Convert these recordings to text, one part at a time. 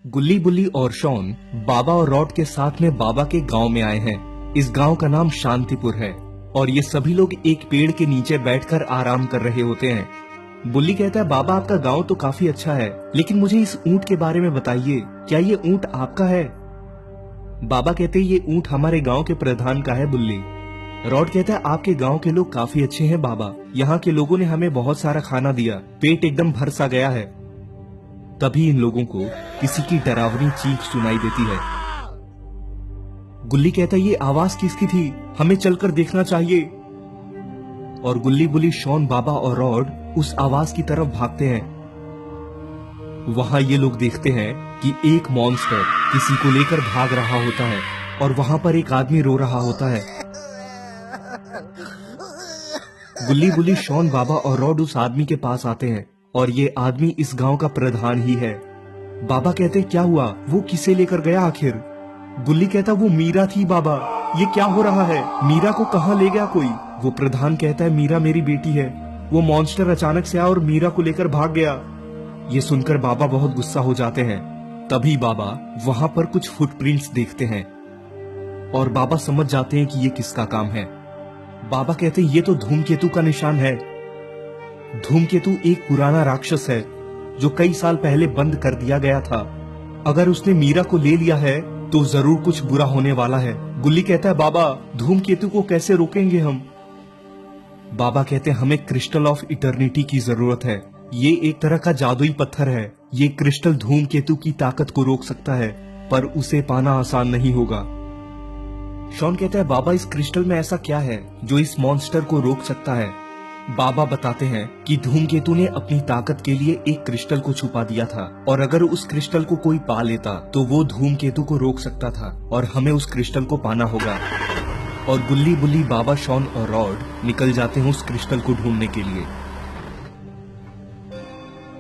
गुल्ली बुल्ली और शॉन बाबा और रॉड के साथ में बाबा के गांव में आए हैं। इस गांव का नाम शांतिपुर है और ये सभी लोग एक पेड़ के नीचे बैठकर आराम कर रहे होते हैं। बुल्ली कहता है, बाबा आपका गांव तो काफी अच्छा है, लेकिन मुझे इस ऊंट के बारे में बताइए, क्या ये ऊंट आपका है? बाबा कहते हैं, ये ऊंट हमारे गांव के प्रधान का है बुल्ली। रॉड कहता है, आपके गांव के लोग काफी अच्छे हैं बाबा, यहाँ के लोगों ने हमें बहुत सारा खाना दिया, पेट एकदम भर सा गया है। तभी इन लोगों को किसी की डरावनी चीख सुनाई देती है। गुल्ली कहता है, ये आवाज किसकी थी, हमें चलकर देखना चाहिए। और गुल्ली बुल्ली, शॉन, बाबा और रॉड उस आवाज की तरफ भागते हैं। वहां ये लोग देखते हैं कि एक मॉन्स्टर किसी को लेकर भाग रहा होता है और वहां पर एक आदमी रो रहा होता है। गुल्ली बुल्ली, शॉन, बाबा और रॉड उस आदमी के पास आते हैं और ये आदमी इस गांव का प्रधान ही है। बाबा कहते हैं, क्या हुआ, वो किसे लेकर गया आखिर? गुल्ली कहता, वो मीरा थी बाबा, ये क्या हो रहा है, मीरा को कहाँ ले गया कोई? वो प्रधान कहता है, मीरा मेरी बेटी है, वो मॉन्स्टर अचानक से आया और मीरा को लेकर भाग गया। ये सुनकर बाबा बहुत गुस्सा हो जाते हैं। तभी बाबा वहां पर कुछ फुटप्रिंट्स देखते हैं और बाबा समझ जाते हैं कि ये किसका काम है। बाबा कहते हैं, ये तो धूमकेतु का निशान है। धूमकेतु एक पुराना राक्षस है जो कई साल पहले बंद कर दिया गया था। अगर उसने मीरा को ले लिया है तो जरूर कुछ बुरा होने वाला है। गुल्ली कहता है, बाबा धूमकेतु को कैसे रोकेंगे हम? बाबा कहते हैं, हमें क्रिस्टल ऑफ इटर्निटी की जरूरत है। ये एक तरह का जादुई पत्थर है। ये क्रिस्टल धूमकेतु की ताकत को रोक सकता है, पर उसे पाना आसान नहीं होगा। शॉन कहता है, बाबा इस क्रिस्टल में ऐसा क्या है जो इस मॉन्स्टर को रोक सकता है? बाबा बताते हैं कि धूमकेतु ने अपनी ताकत के लिए एक क्रिस्टल को छुपा दिया था और अगर उस क्रिस्टल को कोई पा लेता तो वो धूमकेतु को रोक सकता था और हमें उस क्रिस्टल को पाना होगा। और गुल्ली बुल्ली, बाबा, शॉन और रॉड निकल जाते हैं उस क्रिस्टल को ढूंढने के लिए।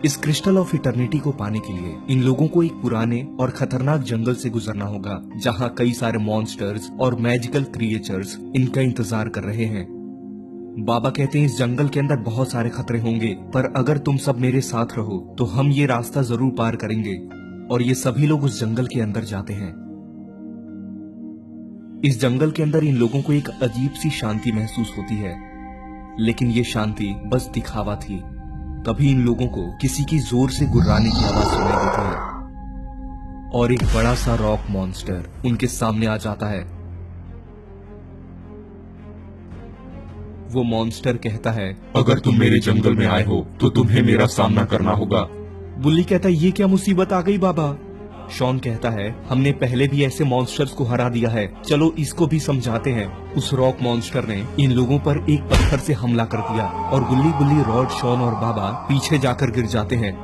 इस क्रिस्टल ऑफ इटर्निटी को पाने के लिए इन लोगों को एक पुराने और खतरनाक जंगल से गुजरना होगा जहां कई सारे मॉन्स्टर्स और मैजिकल क्रिएचर्स इनका इंतजार कर रहे हैं। बाबा कहते हैं, इस जंगल के अंदर बहुत सारे खतरे होंगे, पर अगर तुम सब मेरे साथ रहो तो हम ये रास्ता जरूर पार करेंगे। और ये सभी लोग उस जंगल के अंदर जाते हैं। इस जंगल के अंदर इन लोगों को एक अजीब सी शांति महसूस होती है, लेकिन ये शांति बस दिखावा थी। तभी इन लोगों को किसी की जोर से गुर्राने की आवाज सुनाई देती है और एक बड़ा सा रॉक मॉन्स्टर उनके सामने आ जाता है। वो मॉन्स्टर कहता है, अगर तुम मेरे जंगल में आए हो तो तुम्हें मेरा सामना करना होगा। बुल्ली कहता है, ये क्या मुसीबत आ गई बाबा? शॉन कहता है, हमने पहले भी ऐसे मॉन्स्टर्स को हरा दिया है, चलो इसको भी समझाते हैं। उस रॉक मॉन्स्टर ने इन लोगों पर एक पत्थर से हमला कर दिया और गुल्ली बुल्ली, रॉड, शॉन और बाबा पीछे जाकर गिर जाते हैं।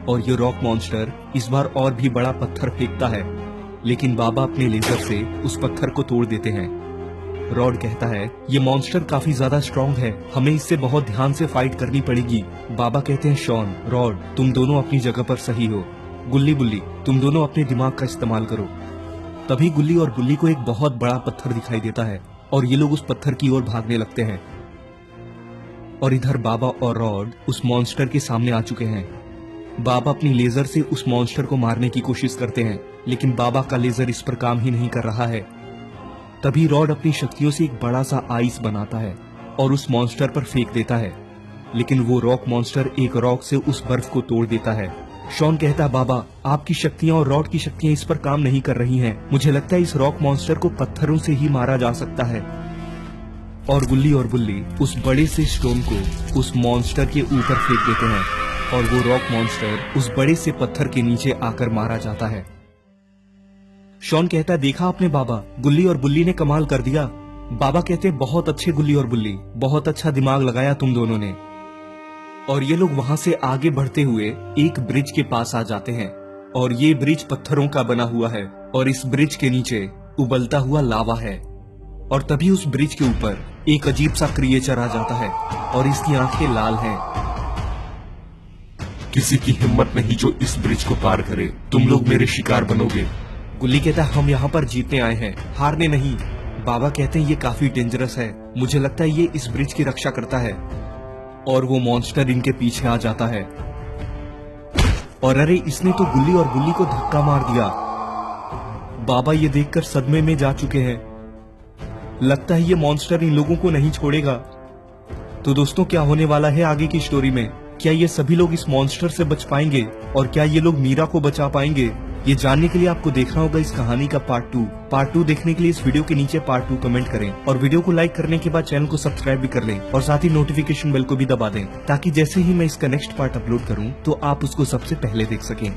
और ये रॉक मॉन्स्टर इस बार और भी बड़ा पत्थर फेंकता है, लेकिन बाबा अपने लेजर से उस पत्थर को तोड़ देते हैं। रॉड कहता है, ये मॉन्स्टर काफी ज्यादा स्ट्रॉन्ग है, हमें इससे बहुत ध्यान से फाइट करनी पड़ेगी। बाबा कहते हैं, शॉन, रॉड, तुम दोनों अपनी जगह पर सही हो। गुल्ली बुल्ली, तुम दोनों अपने दिमाग का इस्तेमाल करो। तभी गुल्ली और बुल्ली को एक बहुत बड़ा पत्थर दिखाई देता है और ये लोग उस पत्थर की ओर भागने लगते हैं। और इधर बाबा और रॉड उस मॉन्स्टर के सामने आ चुके हैं। बाबा अपनी लेजर से उस मॉन्स्टर को मारने की कोशिश करते हैं, लेकिन बाबा का लेजर इस पर काम ही नहीं कर रहा है। तभी रॉड अपनी शक्तियों से एक बड़ा सा आइस बनाता है और उस मॉन्स्टर पर फेंक देता है, लेकिन वो रॉक मॉन्स्टर एक रॉक से उस बर्फ को तोड़ देता है। शॉन कहता है, बाबा आपकी शक्तियां और रॉड की शक्तियां इस पर काम नहीं कर रही हैं। मुझे लगता है इस रॉक मॉन्स्टर को पत्थरों से ही मारा जा सकता है। और गुल्ली और बुल्ली उस बड़े से स्टोन को उस मॉन्स्टर के ऊपर फेंक देते हैं और वो रॉक मॉन्स्टर उस बड़े से पत्थर के नीचे आकर मारा जाता है। शॉन कहता है, देखा आपने बाबा, गुल्ली और बुल्ली ने कमाल कर दिया। बाबा कहते हैं, बहुत अच्छे गुल्ली और बुल्ली, बहुत अच्छा दिमाग लगाया तुम दोनों ने। और ये लोग वहां से आगे बढ़ते हुए एक ब्रिज के पास आ जाते हैं और ये ब्रिज पत्थरों का बना हुआ है और इस ब्रिज के नीचे उबलता हुआ लावा है। और तभी उस ब्रिज के ऊपर एक अजीब सा क्रिएचर आ जाता है और इसकी आंखें लाल हैं। किसी की हिम्मत नहीं जो इस ब्रिज को पार करे, तुम लोग मेरे शिकार बनोगे। गुल्ली कहता है, हम यहाँ पर जीतने आए हैं, हारने नहीं। बाबा कहते हैं, ये काफी डेंजरस है, मुझे लगता है ये इस ब्रिज की रक्षा करता है। और वो मॉन्स्टर इनके पीछे आ जाता है और अरे इसने तो गुल्ली और गुल्ली को धक्का मार दिया। बाबा ये देखकर सदमे में जा चुके हैं। लगता है ये मॉन्स्टर इन लोगों को नहीं छोड़ेगा। तो दोस्तों क्या होने वाला है आगे की स्टोरी में? क्या ये सभी लोग इस मॉन्स्टर से बच पाएंगे और क्या ये लोग मीरा को बचा पाएंगे? ये जानने के लिए आपको देखना होगा इस कहानी का पार्ट 2 देखने के लिए इस वीडियो के नीचे पार्ट 2 कमेंट करें और वीडियो को लाइक करने के बाद चैनल को सब्सक्राइब भी कर लें और साथ ही नोटिफिकेशन बेल को भी दबा दें ताकि जैसे ही मैं इसका नेक्स्ट पार्ट अपलोड करूं तो आप उसको सबसे पहले देख सकें।